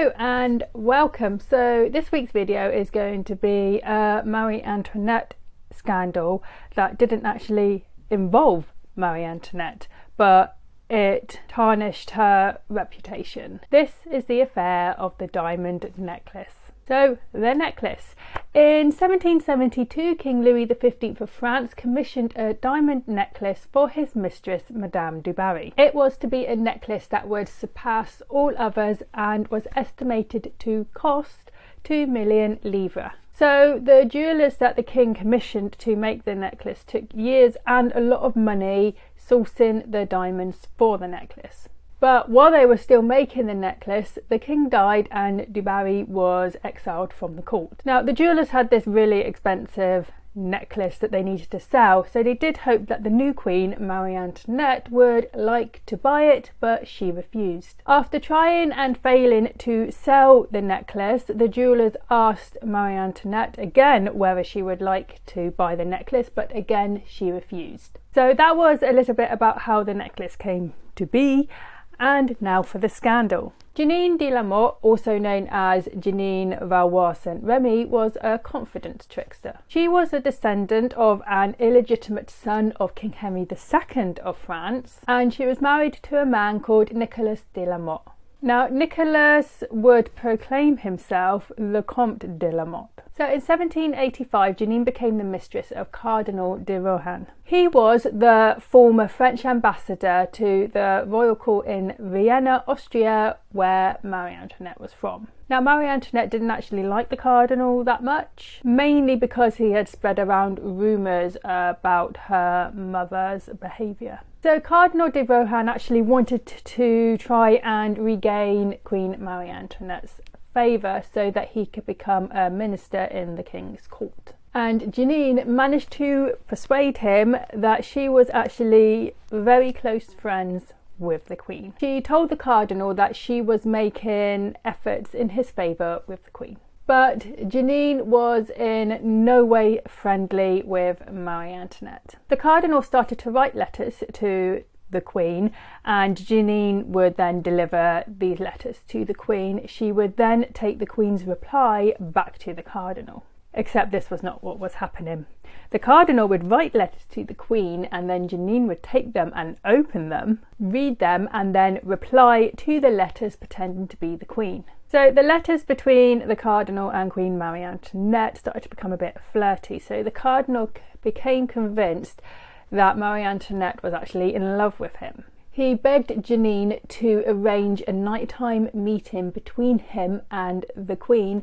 Hello and welcome. So this week's video is going to be a Marie Antoinette scandal that didn't actually involve Marie Antoinette, but it tarnished her reputation. This is the affair of the diamond necklace. So the necklace. In 1772, King Louis XV of France commissioned a diamond necklace for his mistress, Madame du Barry. It was to be a necklace that would surpass all others and was estimated to cost 2 million livres. So the jewellers that the king commissioned to make the necklace took years and a lot of money sourcing the diamonds for the necklace. But while they were still making the necklace, the king died and du Barry was exiled from the court. Now, the jewellers had this really expensive necklace that they needed to sell, so they did hope that the new queen, Marie Antoinette, would like to buy it, but she refused. After trying and failing to sell the necklace, the jewellers asked Marie Antoinette again whether she would like to buy the necklace, but again she refused. So that was a little bit about how the necklace came to be. And now for the scandal. Jeanne de la Motte, also known as Jeanne Valois Saint-Remy, was a confident trickster. She was a descendant of an illegitimate son of King Henry II of France, and she was married to a man called Nicolas de la Motte. Now, Nicolas would proclaim himself the Comte de la Motte. So in 1785, Jeanne became the mistress of Cardinal de Rohan. He was the former French ambassador to the royal court in Vienna, Austria, where Marie Antoinette was from. Now, Marie Antoinette didn't actually like the cardinal that much, mainly because he had spread around rumours about her mother's behaviour. So Cardinal de Rohan actually wanted to try and regain Queen Marie Antoinette's favour so that he could become a minister in the king's court. And Jeanne managed to persuade him that she was actually very close friends with the queen. She told the cardinal that she was making efforts in his favour with the queen. But Jeanne was in no way friendly with Marie Antoinette. The cardinal started to write letters to the queen, and Jeanne would then deliver these letters to the queen. She would then take the queen's reply back to the cardinal. Except this was not what was happening. The cardinal would write letters to the queen, and then Jeanne would take them and open them, read them, and then reply to the letters pretending to be the queen. So the letters between the cardinal and Queen Marie Antoinette started to become a bit flirty. So the cardinal became convinced that Marie Antoinette was actually in love with him. He begged Jeanne to arrange a nighttime meeting between him and the queen,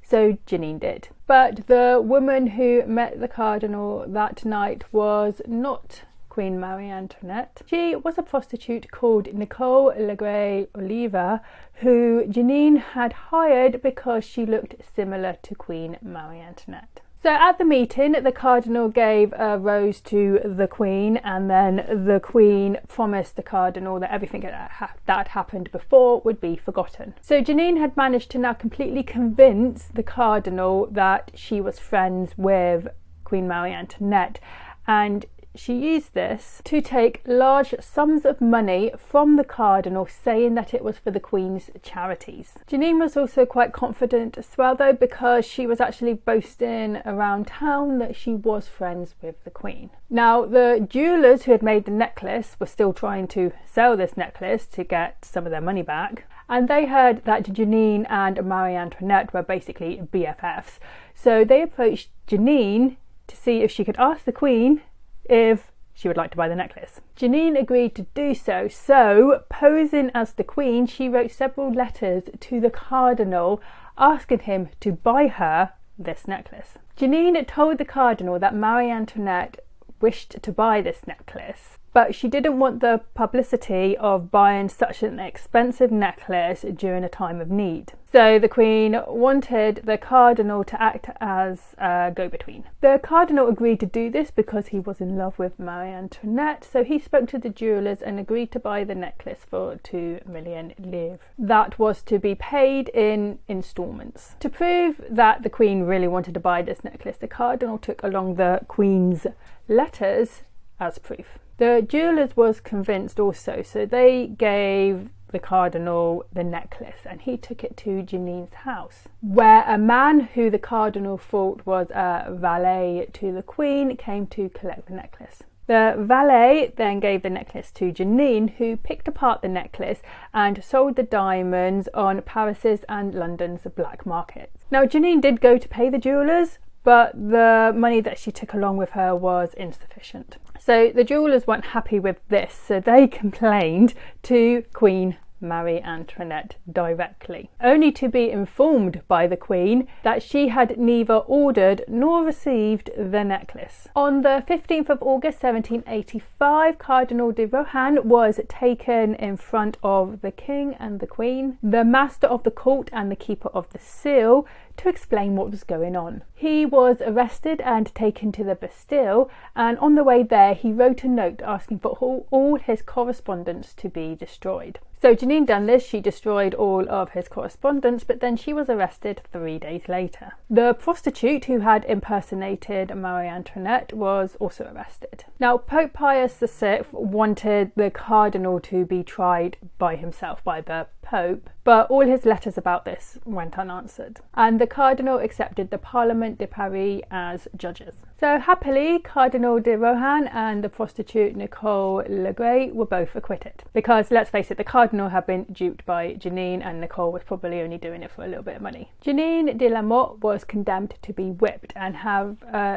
so Jeanne did. But the woman who met the cardinal that night was not Queen Marie Antoinette. She was a prostitute called Nicole Legray Oliva, who Jeanne had hired because she looked similar to Queen Marie Antoinette. So at the meeting, the cardinal gave a rose to the queen, and then the queen promised the cardinal that everything that happened before would be forgotten. So Jeanne had managed to now completely convince the cardinal that she was friends with Queen Marie Antoinette, and she used this to take large sums of money from the cardinal, saying that it was for the queen's charities. Jeanne was also quite confident as well, though, because she was actually boasting around town that she was friends with the queen. Now, the jewellers who had made the necklace were still trying to sell this necklace to get some of their money back, and they heard that Jeanne and Marie Antoinette were basically BFFs. So they approached Jeanne to see if she could ask the queen if she would like to buy the necklace. Jeanne agreed to do so, so posing as the queen, she wrote several letters to the cardinal asking him to buy her this necklace. Jeanne told the cardinal that Marie Antoinette wished to buy this necklace, but she didn't want the publicity of buying such an expensive necklace during a time of need. So the queen wanted the cardinal to act as a go-between. The cardinal agreed to do this because he was in love with Marie Antoinette, so he spoke to the jewellers and agreed to buy the necklace for 2 million livres. That was to be paid in instalments. To prove that the queen really wanted to buy this necklace, the cardinal took along the queen's letters as proof. The jewellers was convinced also, so they gave the cardinal the necklace, and he took it to Janine's house, where a man who the cardinal thought was a valet to the Queen came to collect the necklace. The valet then gave the necklace to Janine, who picked apart the necklace and sold the diamonds on Paris's and London's black markets. Now, Janine did go to pay the jewellers, but the money that she took along with her was insufficient. So the jewellers weren't happy with this, so they complained to Queen Marie Antoinette directly, only to be informed by the Queen that she had neither ordered nor received the necklace. On the 15th of August 1785, Cardinal de Rohan was taken in front of the King and the Queen, the Master of the Court and the Keeper of the Seal, to explain what was going on. He was arrested and taken to the Bastille, and on the way there he wrote a note asking for all his correspondence to be destroyed. So Janine done this, she destroyed all of his correspondence, but then she was arrested 3 days later. The prostitute who had impersonated Marie Antoinette was also arrested. Now, Pope Pius VI wanted the cardinal to be tried by himself, by the Pope, but all his letters about this went unanswered, and the cardinal accepted the Parlement de Paris as judges. So happily, Cardinal de Rohan and the prostitute Nicole Legray were both acquitted, because let's face it, the cardinal had been duped by Janine, and Nicole was probably only doing it for a little bit of money. Janine de la Motte was condemned to be whipped and have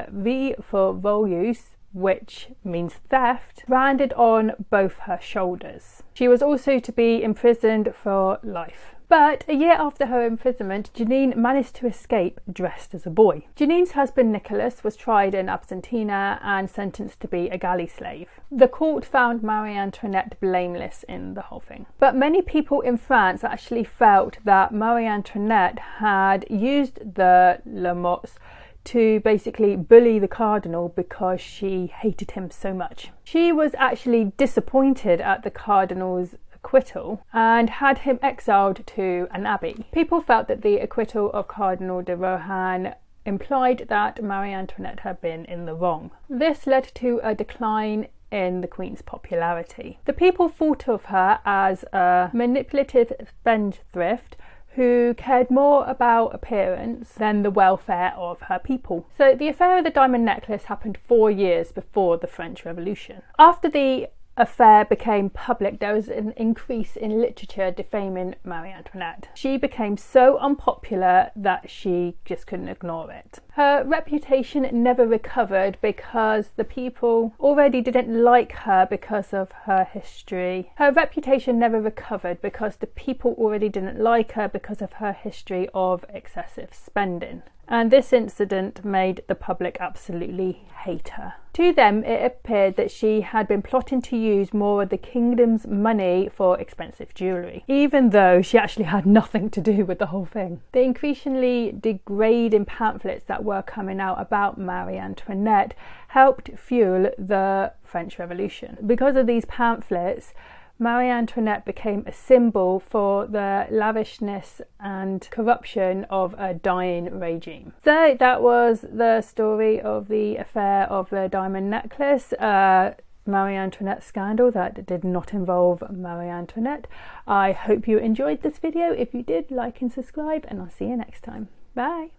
V for volus, which means theft, branded on both her shoulders. She was also to be imprisoned for life. But a year after her imprisonment, Janine managed to escape dressed as a boy. Janine's husband Nicholas was tried in absentia and sentenced to be a galley slave. The court found Marie Antoinette blameless in the whole thing. But many people in France actually felt that Marie Antoinette had used the La Mottes to basically bully the cardinal because she hated him so much. She was actually disappointed at the cardinal's acquittal and had him exiled to an abbey. People felt that the acquittal of Cardinal de Rohan implied that Marie Antoinette had been in the wrong. This led to a decline in the Queen's popularity. The people thought of her as a manipulative spendthrift who cared more about appearance than the welfare of her people. So the affair of the diamond necklace happened 4 years before the French Revolution. After the affair became public, there was an increase in literature defaming Marie Antoinette. She became so unpopular that she just couldn't ignore it. Her reputation never recovered because the people already didn't like her because of her history. Her reputation never recovered because the people already didn't like her because of her history of excessive spending. And this incident made the public absolutely hate her. To them, it appeared that she had been plotting to use more of the kingdom's money for expensive jewellery, even though she actually had nothing to do with the whole thing. The increasingly degrading pamphlets that were coming out about Marie Antoinette helped fuel the French Revolution. Because of these pamphlets, Marie Antoinette became a symbol for the lavishness and corruption of a dying regime. So that was the story of the affair of the diamond necklace, Marie Antoinette scandal that did not involve Marie Antoinette. I hope you enjoyed this video. If you did, like and subscribe, and I'll see you next time. Bye.